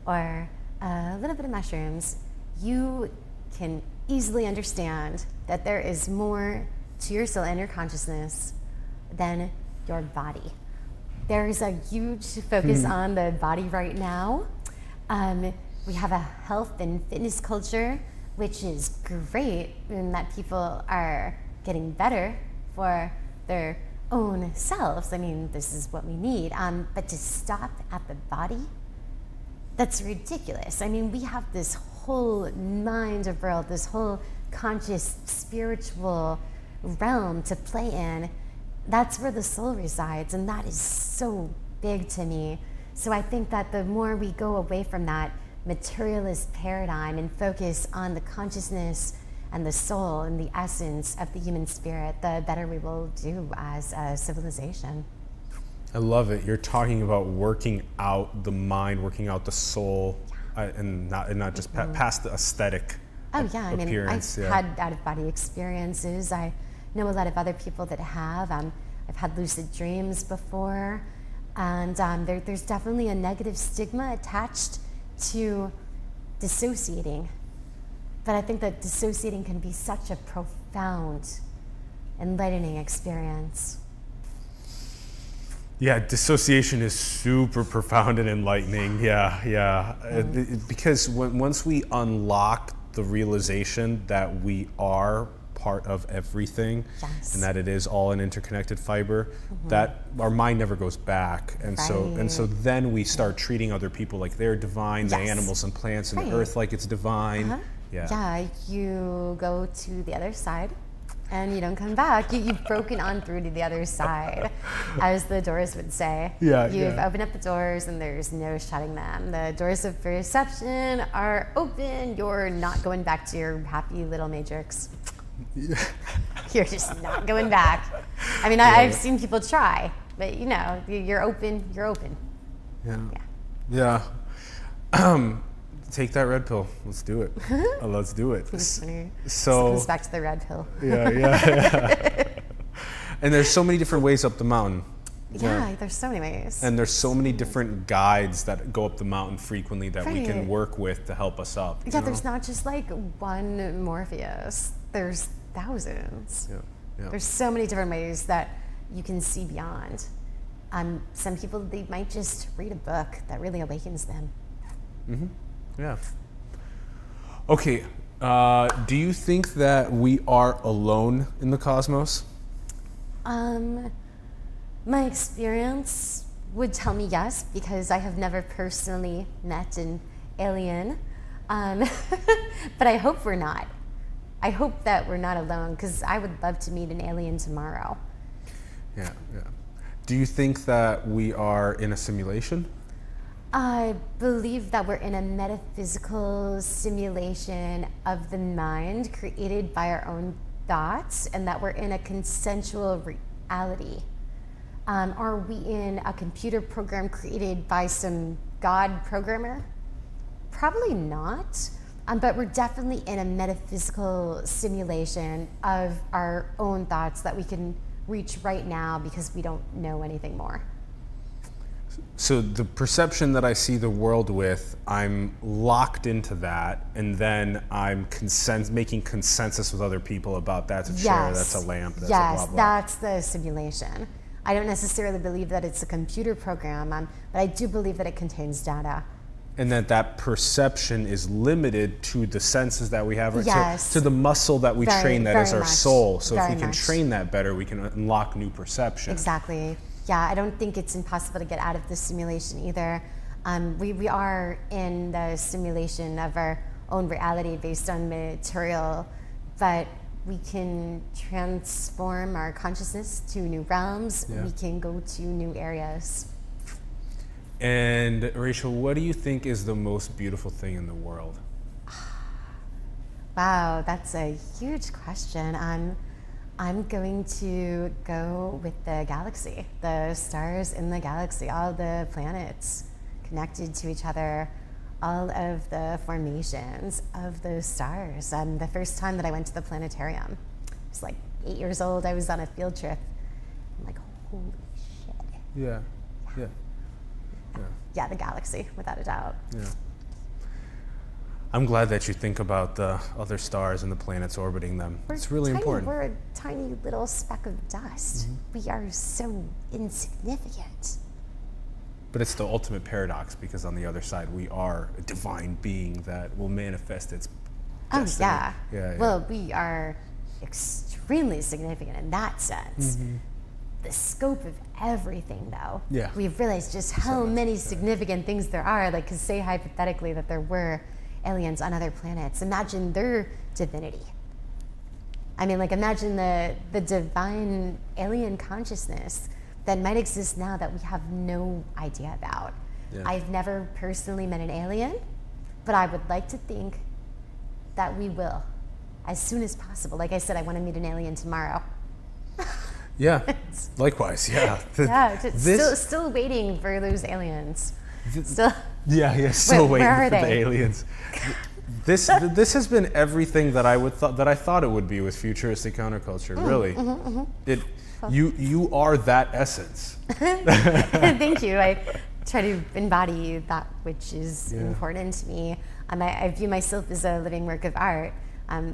or a little bit of mushrooms, you can easily understand that there is more to your soul and your consciousness than your body. There is a huge focus on the body right now. We have a health and fitness culture, which is great in that people are getting better for their own selves. I mean, this is what we need. But to stop at the body, that's ridiculous. I mean, we have this whole mind of world, this whole conscious spiritual realm to play in. That's where the soul resides, and that is so big to me. So I think that the more we go away from that materialist paradigm and focus on the consciousness and the soul and the essence of the human spirit, the better we will do as a civilization.
I love it. You're talking about working out the mind, working out the soul, and not just past the aesthetic appearance.
I mean, I've had out-of-body experiences. I know a lot of other people that have. I've had lucid dreams before, and there's definitely a negative stigma attached to dissociating. But I think that dissociating can be such a profound, enlightening experience.
Yeah, dissociation is super profound and enlightening. Yeah. Because once we unlock the realization that we are part of everything,
yes,
and that it is all an interconnected fiber, that our mind never goes back. And so then we start treating other people like they're divine, the animals and plants and the earth like it's divine.
Yeah, you go to the other side and you don't come back. You've broken on through to the other side, as the Doors would say. You've opened up the doors and there's no shutting them. The doors of perception are open. You're not going back to your happy little matrix. You're just not going back. I mean, I've seen people try, but you know, you're open.
Yeah. Take that red pill. Let's do it. Let's do it.
So it comes back to the red pill.
Yeah. And there's so many different ways up the mountain.
Yeah, there's so many ways.
And there's so many different guides that go up the mountain frequently that we can work with to help us up.
Yeah, there's not just like one Morpheus. There's thousands. There's so many different ways that you can see beyond. Some people, they might just read a book that really awakens them.
Yeah. Okay. Do you think that we are alone in the cosmos?
My experience would tell me yes, because I have never personally met an alien. But I hope we're not. I hope that we're not alone, because I would love to meet an alien tomorrow.
Yeah. Do you think that we are in a simulation?
I believe that we're in a metaphysical simulation of the mind created by our own thoughts, and that we're in a consensual reality. Are we in a computer program created by some God programmer? Probably not, but we're definitely in a metaphysical simulation of our own thoughts that we can reach right now because we don't know anything more.
So the perception that I see the world with, I'm locked into that, and then I'm making consensus with other people about that's a chair, that's a lamp, that's a blah, blah.
That's the simulation. I don't necessarily believe that it's a computer program, but I do believe that it contains data.
And that perception is limited to the senses that we have, to the muscle that we train that is our soul. So if we can train that better, we can unlock new perception.
Exactly. Yeah, I don't think it's impossible to get out of this simulation either. We are in the simulation of our own reality based on material, but we can transform our consciousness to new realms. We can go to new areas.
And Rachel, what do you think is the most beautiful thing in the world?
Wow, that's a huge question. I'm going to go with the galaxy, the stars in the galaxy, all the planets connected to each other, all of the formations of those stars. The first time that I went to the planetarium, I was like 8 years old. I was on a field trip. I'm like, holy shit.
Yeah. Yeah. Yeah.
Yeah, the galaxy, without a doubt.
Yeah. I'm glad that you think about the other stars and the planets orbiting them. It's really important.
We're a tiny little speck of dust. We are so insignificant.
But it's the ultimate paradox, because on the other side, we are a divine being that will manifest its destiny.
Oh, yeah.
Yeah.
Well, we are extremely significant in that sense. The scope of everything, though.
Yeah.
We've realized just how many significant things there are. Like, 'cause say hypothetically that there were aliens on other planets. Imagine their divinity. I mean, like, imagine the divine alien consciousness that might exist now that we have no idea about.
Yeah.
I've never personally met an alien, but I would like to think that we will, as soon as possible. Like I said, I want to meet an alien tomorrow.
Yeah, likewise, yeah.
Yeah, still waiting for those aliens. Still.
Yeah, still waiting
where are
for
they?
the aliens. This has been everything that I thought it would be with futuristic counterculture. Really, you are that essence.
Thank you. I try to embody that which is important to me. I view myself as a living work of art.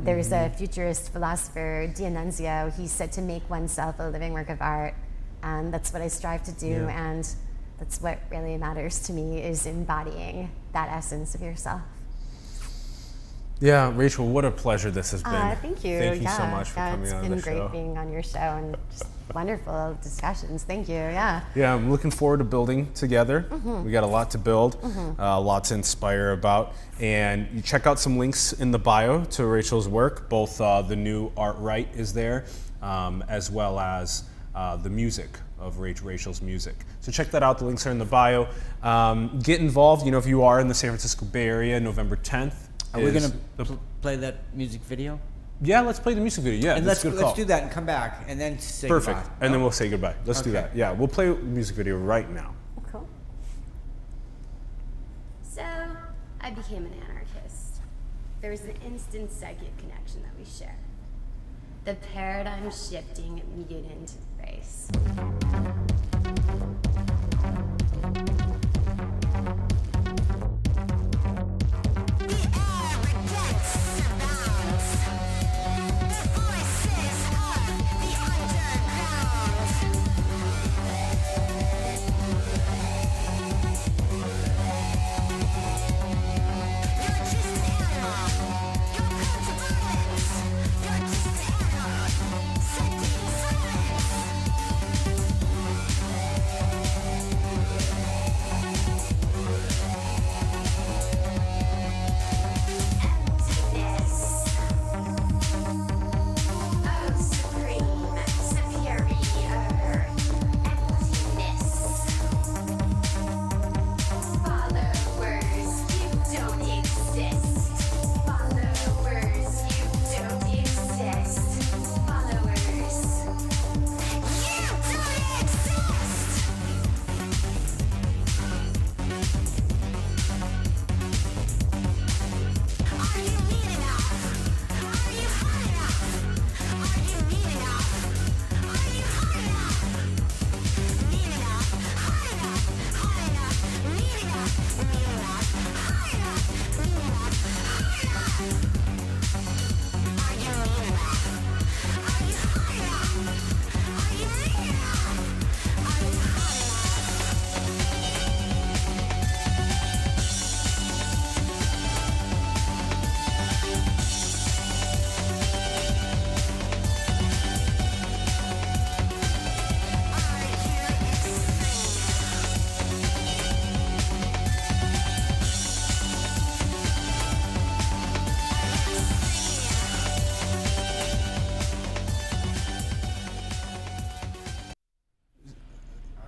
There's a futurist philosopher, D'Annunzio. He said to make oneself a living work of art, and that's what I strive to do. And that's what really matters to me, is embodying that essence of yourself.
Yeah, Rachel, what a pleasure this has been.
Thank you.
Thank you so much for coming on the show.
It's been great being on your show, and just wonderful discussions. Thank you. Yeah.
Yeah, I'm looking forward to building together. We got a lot to build, a lot to inspire about. And you check out some links in the bio to Rachel's work. Both the new Art Right is there, as well as the music of Rachel's music. So check that out. The links are in the bio. Get involved. You know, if you are in the San Francisco Bay Area, November 10th.
Are we going to play that music video?
Yeah, let's play the music video. Yeah,
and
let's do
that and come back and then say
Perfect.
goodbye.
And then we'll say goodbye. Let's do that. Yeah, we'll play the music video right now.
Cool. So, I became an anarchist. There was an instant psychic connection that we share. The paradigm shifting mutant race.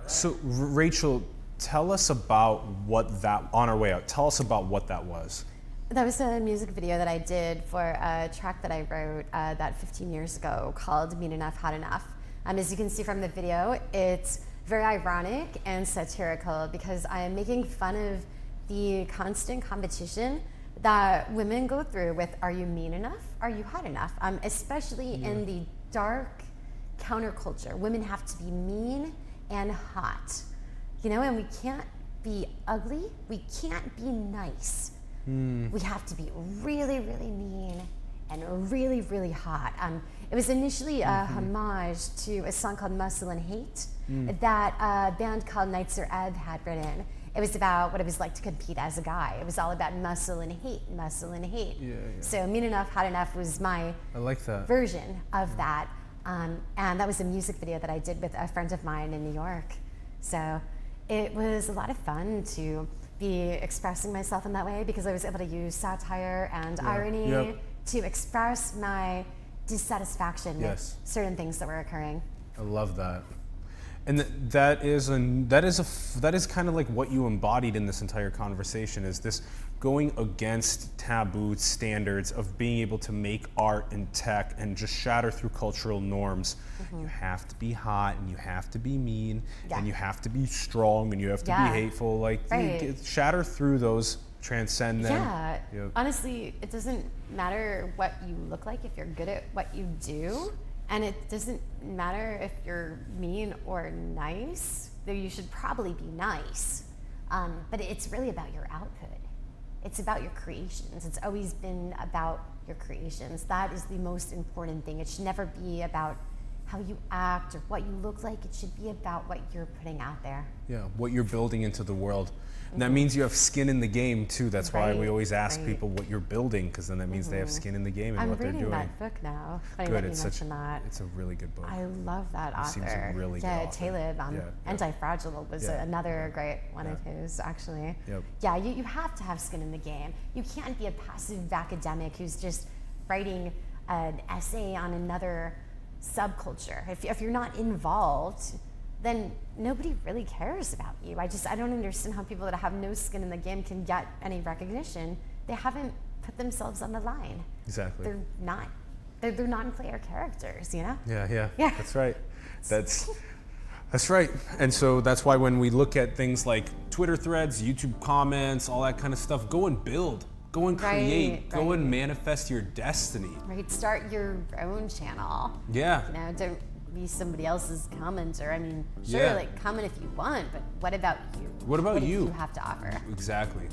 So, Rachel, tell us about what that, on our way out, tell us about what that was.
That was a music video that I did for a track that I wrote that 15 years ago called Mean Enough, Hot Enough. As you can see from the video, it's very ironic and satirical because I am making fun of the constant competition that women go through with, are you mean enough? Are you hot enough? Especially in the dark counterculture. Women have to be mean and hot, you know, and we can't be ugly, we can't be nice. We have to be really, really mean and really, really hot. It was initially a homage to a song called Muscle and Hate that a band called Nitzer Ebb had written. It was about what it was like to compete as a guy. It was all about muscle and hate, muscle and hate. So Mean Enough, Hot Enough was my version of that. And that was a music video that I did with a friend of mine in New York. So it was a lot of fun to be expressing myself in that way because I was able to use satire and irony to express my dissatisfaction with certain things that were occurring.
I love that. And that is kind of like what you embodied in this entire conversation, is this going against taboo standards of being able to make art and tech and just shatter through cultural norms. You have to be hot and you have to be mean and you have to be strong and you have to be hateful. Like shatter through those, transcend them.
Honestly, it doesn't matter what you look like if you're good at what you do. And it doesn't matter if you're mean or nice, though you should probably be nice. But it's really about your output. It's about your creations. It's always been about your creations. That is the most important thing. It should never be about how you act or what you look like. It should be about what you're putting out there. Yeah,
what you're building into the world. And that means you have skin in the game too. That's why we always ask people what you're building, because then that means they have skin in the game and what they're doing.
I'm reading that book now.
Good, it's a really good book.
I love that author.
Seems a really good author.
Taleb, Anti-Fragile was another great one of his, actually. Yeah, you have to have skin in the game. You can't be a passive academic who's just writing an essay on another subculture. If you're not involved, then nobody really cares about you. I don't understand how people that have no skin in the game can get any recognition. They haven't put themselves on the line.
Exactly.
They're non-player characters, you know?
Yeah. That's right. That's right. And so that's why when we look at things like Twitter threads, YouTube comments, all that kind of stuff, go and build. Go and create. Go and manifest your destiny. Right.
Start your own channel.
Yeah.
You know, don't be somebody else's commenter. I mean, sure, like comment if you want, but what about you?
What about you?
What do you have to offer?
Exactly.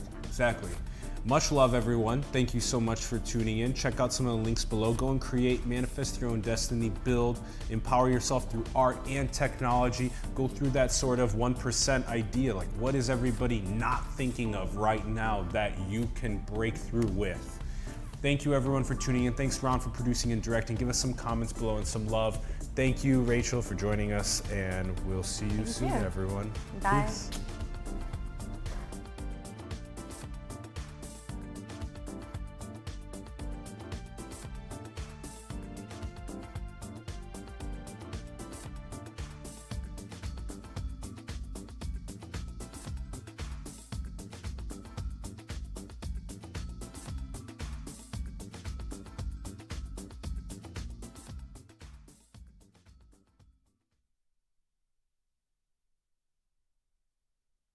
Much love, everyone. Thank you so much for tuning in. Check out some of the links below. Go and create, manifest your own destiny, build, empower yourself through art and technology. Go through that sort of 1% idea. Like, what is everybody not thinking of right now that you can break through with? Thank you, everyone, for tuning in. Thanks, Ron, for producing and directing. Give us some comments below and some love. Thank you, Rachel, for joining us, and we'll see you soon, everyone.
Bye.
Peace.